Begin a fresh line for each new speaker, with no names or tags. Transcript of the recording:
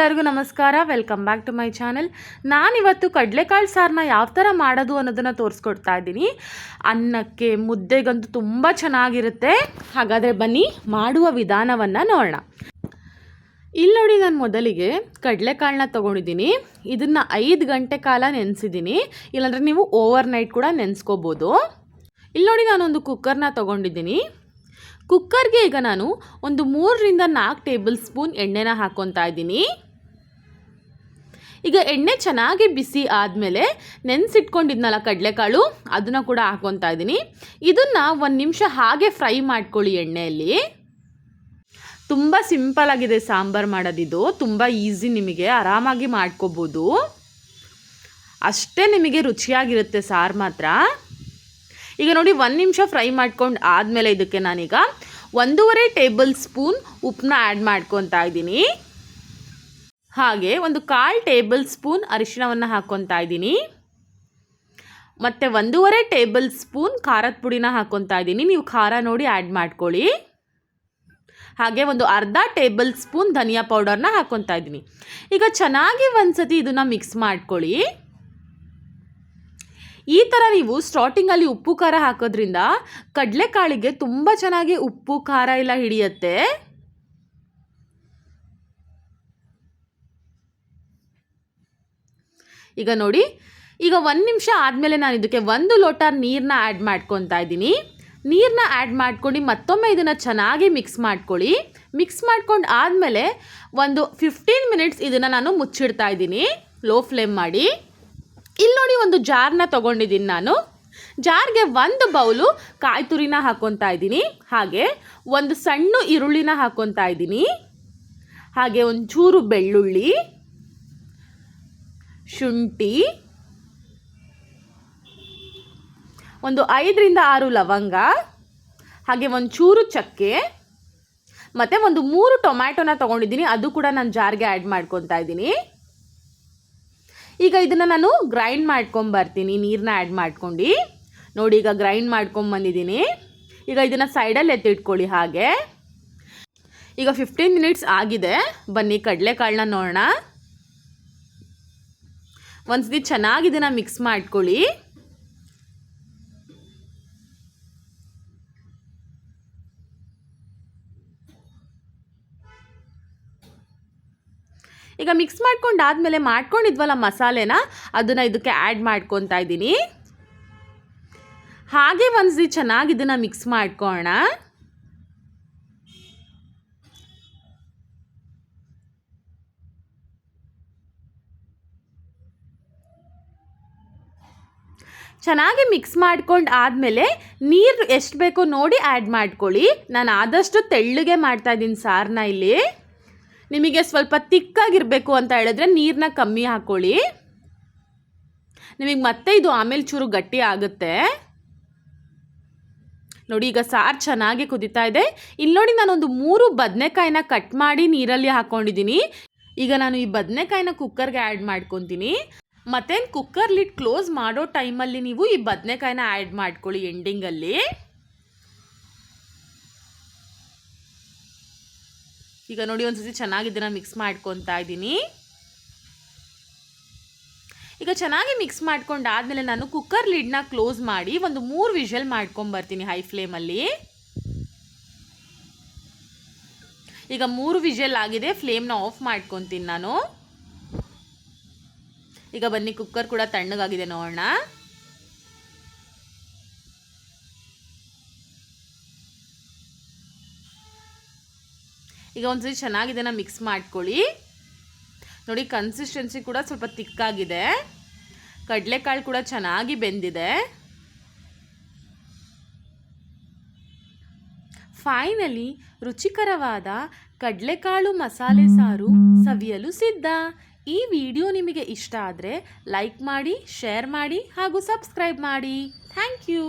ಎಲ್ಲರಿಗೂ ನಮಸ್ಕಾರ. Welcome back to my channel. ನಾನಿವತ್ತು ಕಡಲೆಕಾಳು ಸಾರನ್ನ ಯಾವ ಥರ ಮಾಡೋದು ಅನ್ನೋದನ್ನು ತೋರಿಸ್ಕೊಡ್ತಾ ಇದ್ದೀನಿ. ಅನ್ನಕ್ಕೆ ಮುದ್ದೆಗಂತೂ ತುಂಬ ಚೆನ್ನಾಗಿರುತ್ತೆ. ಹಾಗಾದರೆ ಬನ್ನಿ ಮಾಡುವ ವಿಧಾನವನ್ನು ನೋಡೋಣ. ಇಲ್ಲಿ ನೋಡಿ, ನಾನು ಮೊದಲಿಗೆ ಕಡಲೆಕಾಳನ್ನ ತೊಗೊಂಡಿದ್ದೀನಿ. ಇದನ್ನು 5 ಗಂಟೆ ಕಾಲ ನೆನೆಸಿದ್ದೀನಿ. ಇಲ್ಲಾಂದರೆ ನೀವು ಓವರ್ ನೈಟ್ ಕೂಡ ನೆನೆಸ್ಕೋಬೋದು. ಇಲ್ಲಿ ನೋಡಿ, ನಾನೊಂದು ಕುಕ್ಕರ್ನ ತೊಗೊಂಡಿದ್ದೀನಿ. ಕುಕ್ಕರ್ಗೆ ಈಗ ನಾನು ಒಂದು 3 ರಿಂದ 4 ಟೇಬಲ್ ಸ್ಪೂನ್ ಎಣ್ಣೆನ ಹಾಕ್ಕೊತಾ ಇದ್ದೀನಿ. ಈಗ ಎಣ್ಣೆ ಚೆನ್ನಾಗಿ ಬಿಸಿ ಆದಮೇಲೆ ನೆನೆಸಿಟ್ಕೊಂಡಿದ್ನಲ್ಲ ಕಡಲೆಕಾಳು, ಅದನ್ನು ಕೂಡ ಹಾಕ್ಕೊತಾ ಇದ್ದೀನಿ. ಇದನ್ನು 1 ನಿಮಿಷ ಹಾಗೆ ಫ್ರೈ ಮಾಡ್ಕೊಳ್ಳಿ ಎಣ್ಣೆಯಲ್ಲಿ. ತುಂಬ ಸಿಂಪಲ್ ಆಗಿದೆ ಸಾಂಬಾರು ಮಾಡೋದಿದು. ತುಂಬ ಈಸಿ, ನಿಮಗೆ ಆರಾಮಾಗಿ ಮಾಡ್ಕೋಬೋದು. ಅಷ್ಟೇ ನಿಮಗೆ ರುಚಿಯಾಗಿರುತ್ತೆ ಸಾರು ಮಾತ್ರ. ಈಗ ನೋಡಿ, 1 ನಿಮಿಷ ಫ್ರೈ ಮಾಡ್ಕೊಂಡು ಆದಮೇಲೆ ಇದಕ್ಕೆ ನಾನೀಗ 1.5 ಟೇಬಲ್ ಸ್ಪೂನ್ ಉಪ್ಪನ್ನ ಆ್ಯಡ್ ಮಾಡ್ಕೊತಾ ಇದ್ದೀನಿ. ಹಾಗೆ ಒಂದು 1/4 ಟೇಬಲ್ ಸ್ಪೂನ್ ಅರಿಶಿಣವನ್ನು ಹಾಕ್ಕೊತಾ ಇದ್ದೀನಿ. ಮತ್ತು 1.5 ಟೇಬಲ್ ಸ್ಪೂನ್ ಖಾರದ ಪುಡಿನ ಹಾಕ್ಕೊತಾ ಇದ್ದೀನಿ. ನೀವು ಖಾರ ನೋಡಿ ಆ್ಯಡ್ ಮಾಡ್ಕೊಳ್ಳಿ. ಹಾಗೆ ಒಂದು ಅರ್ಧ ಟೇಬಲ್ ಸ್ಪೂನ್ ಧನಿಯಾ ಪೌಡರ್ನ ಹಾಕ್ಕೊತಾ ಇದ್ದೀನಿ. ಈಗ ಚೆನ್ನಾಗಿ ಒಂದ್ಸತಿ ಇದನ್ನು ಮಿಕ್ಸ್ ಮಾಡ್ಕೊಳ್ಳಿ. ಈ ಥರ ನೀವು ಸ್ಟಾರ್ಟಿಂಗಲ್ಲಿ ಉಪ್ಪು ಖಾರ ಹಾಕೋದ್ರಿಂದ ಕಡಲೆಕಾಳಿಗೆ ತುಂಬ ಚೆನ್ನಾಗಿ ಉಪ್ಪು ಖಾರ ಎಲ್ಲ ಹಿಡಿಯುತ್ತೆ. ಈಗ ನೋಡಿ, ಈಗ 1 ನಿಮಿಷ ಆದಮೇಲೆ ನಾನು ಇದಕ್ಕೆ 1 ಲೋಟ ನೀರನ್ನ ಆ್ಯಡ್ ಮಾಡ್ಕೊತಾ ಇದ್ದೀನಿ. ನೀರನ್ನ ಆ್ಯಡ್ ಮಾಡ್ಕೊಂಡು ಮತ್ತೊಮ್ಮೆ ಇದನ್ನು ಚೆನ್ನಾಗಿ ಮಿಕ್ಸ್ ಮಾಡ್ಕೊಳ್ಳಿ. ಮಿಕ್ಸ್ ಮಾಡ್ಕೊಂಡು ಆದಮೇಲೆ ಒಂದು 15 ಮಿನಿಟ್ಸ್ ಇದನ್ನು ನಾನು ಮುಚ್ಚಿಡ್ತಾ ಇದ್ದೀನಿ, ಲೋ ಫ್ಲೇಮ್ ಮಾಡಿ. ಇಲ್ಲಿ ನೋಡಿ, ಒಂದು ಜಾರ್ನ ತೊಗೊಂಡಿದ್ದೀನಿ ನಾನು. ಜಾರ್ಗೆ 1 ಬೌಲು ಕಾಯಿ ತುರಿನ ಹಾಕ್ಕೊತಾ ಇದ್ದೀನಿ. ಹಾಗೆ ಒಂದು ಸಣ್ಣ ಈರುಳ್ಳಿನ ಹಾಕ್ಕೊತಾ ಇದ್ದೀನಿ. ಹಾಗೆ ಒಂಚೂರು ಬೆಳ್ಳುಳ್ಳಿ, ಶುಂಠಿ, ಒಂದು 5 ರಿಂದ 6 ಲವಂಗ, ಹಾಗೆ ಒಂಚೂರು ಚಕ್ಕೆ, ಮತ್ತು ಒಂದು 3 ಟೊಮ್ಯಾಟೊನ ತೊಗೊಂಡಿದ್ದೀನಿ. ಅದು ಕೂಡ ನಾನು ಜಾರ್ಗೆ ಆ್ಯಡ್ ಮಾಡ್ಕೊತಾ ಇದ್ದೀನಿ. ಈಗ ಇದನ್ನು ನಾನು ಗ್ರೈಂಡ್ ಮಾಡ್ಕೊಂಬರ್ತೀನಿ, ನೀರನ್ನ ಆ್ಯಡ್ ಮಾಡ್ಕೊಂಡು. ನೋಡಿ, ಈಗ ಗ್ರೈಂಡ್ ಮಾಡ್ಕೊಂಬಂದಿದ್ದೀನಿ. ಈಗ ಇದನ್ನು ಸೈಡಲ್ಲಿ ಎತ್ತಿಟ್ಕೊಳ್ಳಿ. ಹಾಗೆ ಈಗ 15 ಮಿನಿಟ್ಸ್ ಆಗಿದೆ. ಬನ್ನಿ ಕಡಲೆಕಾಳನ್ನ ನೋಡೋಣ. ಒಂದ್ಸತಿ ಚೆನ್ನಾಗಿ ಇದನ್ನು ಮಿಕ್ಸ್ ಮಾಡ್ಕೊಳ್ಳಿ. ಈಗ ಮಿಕ್ಸ್ ಮಾಡ್ಕೊಂಡಾದ್ಮೇಲೆ ಮಾಡ್ಕೊಂಡಿದ್ವಲ್ಲ ಮಸಾಲೆನ, ಅದನ್ನು ಇದಕ್ಕೆ ಆ್ಯಡ್ ಮಾಡ್ಕೊತಾ ಇದ್ದೀನಿ. ಹಾಗೆ ಒಂದ್ಸತಿ ಚೆನ್ನಾಗಿ ಇದನ್ನು ಮಿಕ್ಸ್ ಮಾಡ್ಕೊಳ್ಳೋಣ. ಚೆನ್ನಾಗಿ ಮಿಕ್ಸ್ ಮಾಡ್ಕೊಂಡು ಆದಮೇಲೆ ನೀರು ಎಷ್ಟು ಬೇಕೋ ನೋಡಿ ಆ್ಯಡ್ ಮಾಡ್ಕೊಳ್ಳಿ. ನಾನು ಆದಷ್ಟು ತೆಳ್ಳಗೆ ಮಾಡ್ತಾಯಿದ್ದೀನಿ ಸಾರನ್ನ. ಇಲ್ಲಿ ನಿಮಗೆ ಸ್ವಲ್ಪ ತಿಕ್ಕಾಗಿರಬೇಕು ಅಂತ ಹೇಳಿದ್ರೆ ನೀರನ್ನ ಕಮ್ಮಿ ಹಾಕ್ಕೊಳ್ಳಿ. ನಿಮಗೆ ಮತ್ತೆ ಇದು ಆಮೇಲೆ ಚೂರು ಗಟ್ಟಿ ಆಗುತ್ತೆ. ನೋಡಿ, ಈಗ ಸಾರು ಚೆನ್ನಾಗಿ ಕುದೀತಾ ಇದೆ. ಇಲ್ಲಿ ನೋಡಿ, ನಾನೊಂದು 3 ಬದನೆಕಾಯಿನ ಕಟ್ ಮಾಡಿ ನೀರಲ್ಲಿ ಹಾಕ್ಕೊಂಡಿದ್ದೀನಿ. ಈಗ ನಾನು ಈ ಬದನೆಕಾಯಿನ ಕುಕ್ಕರ್ಗೆ ಆ್ಯಡ್ ಮಾಡ್ಕೊತೀನಿ. ಮತ್ತೇನು ಕುಕ್ಕರ್ ಲಿಡ್ ಕ್ಲೋಸ್ ಮಾಡೋ ಟೈಮಲ್ಲಿ ನೀವು ಈ ಬದನೆಕಾಯಿನ ಆ್ಯಡ್ ಮಾಡ್ಕೊಳ್ಳಿ ಎಂಡಿಂಗಲ್ಲಿ. ಈಗ ನೋಡಿ, ಒಂದ್ಸತಿ ಚೆನ್ನಾಗಿ ಇದನ್ನು ಮಿಕ್ಸ್ ಮಾಡ್ಕೊತಾ ಇದ್ದೀನಿ. ಈಗ ಚೆನ್ನಾಗಿ ಮಿಕ್ಸ್ ಮಾಡ್ಕೊಂಡು ಆದಮೇಲೆ ನಾನು ಕುಕ್ಕರ್ ಲಿಡ್ನ ಕ್ಲೋಸ್ ಮಾಡಿ ಒಂದು 3 ವಿಷಲ್ ಮಾಡ್ಕೊಂಬರ್ತೀನಿ ಹೈ ಫ್ಲೇಮಲ್ಲಿ. ಈಗ 3 ವಿಷಲ್ ಆಗಿದೆ. ಫ್ಲೇಮ್ನ ಆಫ್ ಮಾಡ್ಕೊತೀನಿ ನಾನು. ಈಗ ಬನ್ನಿ, ಕುಕ್ಕರ್ ಕೂಡ ತಣ್ಣಗಾಗಿದೆ, ನೋಡೋಣ. ಈಗ ಒಂದ್ಸತಿ ಚೆನ್ನಾಗಿ ಇದನ್ನು ಮಿಕ್ಸ್ ಮಾಡ್ಕೊಳ್ಳಿ. ನೋಡಿ, ಕನ್ಸಿಸ್ಟೆನ್ಸಿ ಕೂಡ ಸ್ವಲ್ಪ ತಿಕ್ಕಾಗಿದೆ. ಕಡಲೆಕಾಳು ಕೂಡ ಚೆನ್ನಾಗಿ ಬೆಂದಿದೆ. ಫೈನಲಿ ರುಚಿಕರವಾದ ಕಡಲೆಕಾಳು ಮಸಾಲೆ ಸಾರು ಸವಿಯಲು ಸಿದ್ಧ. ಈ ವಿಡಿಯೋ ನಿಮಗೆ ಇಷ್ಟ ಆದರೆ ಲೈಕ್ ಮಾಡಿ, ಶೇರ್ ಮಾಡಿ ಹಾಗೂ ಸಬ್ಸ್ಕ್ರೈಬ್ ಮಾಡಿ. Thank you.